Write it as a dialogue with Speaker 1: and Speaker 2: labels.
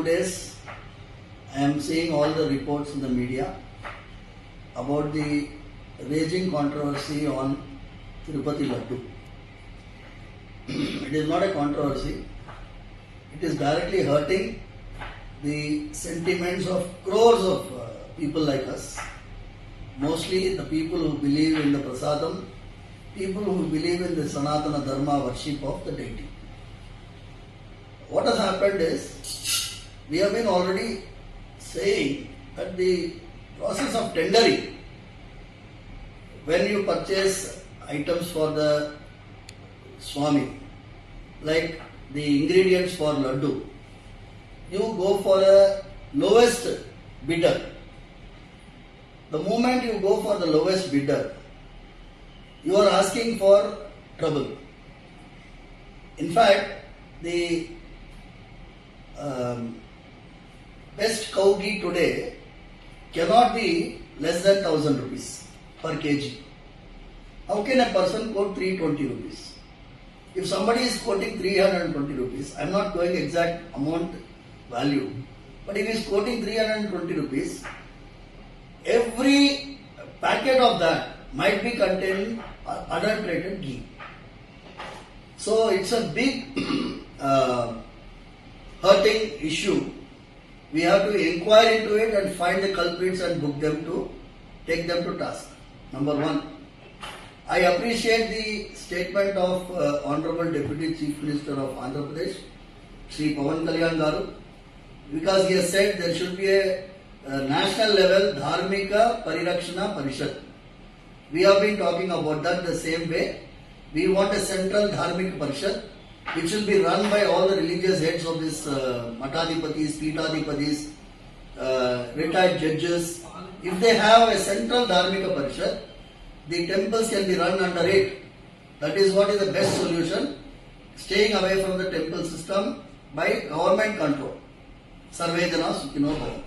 Speaker 1: days I am seeing all the reports in the media about the raging controversy on Tirupati Laddu. It is not a controversy. It is directly hurting the sentiments of crores of people like us. Mostly the people who believe in the prasadam, people who believe in the Sanatana Dharma worship of the deity. What has happened is, we have been already saying that the process of tendering, when you purchase items for the Swami, like the ingredients for Laddu, you go for a lowest bidder. The moment you go for the lowest bidder, you are asking for trouble. In fact, the best cow ghee today cannot be less than 1,000 rupees per kg. How can a person quote 320 rupees? If somebody is quoting 320 rupees, I am not going exact amount value, but if he is quoting 320 rupees, every packet of that might be containing adulterated ghee. So it's a big hurting issue. We have to inquire into it and find the culprits and take them to task. Number one. I appreciate the statement of Honorable Deputy Chief Minister of Andhra Pradesh, Sri Pawan Kalyan Garu, because he has said there should be a national level Dharmika Parirakshana Parishad. We have been talking about that the same way. We want a central Dharmika Parishad which will be run by all the religious heads of this Matadipatis, Pitadipatis, retired judges. If they have a central Dharmika Parishad, the temples can be run under it. That is what is the best solution. Staying away from the temple system by government control. Sarve Jana Sukhino Bhavantu.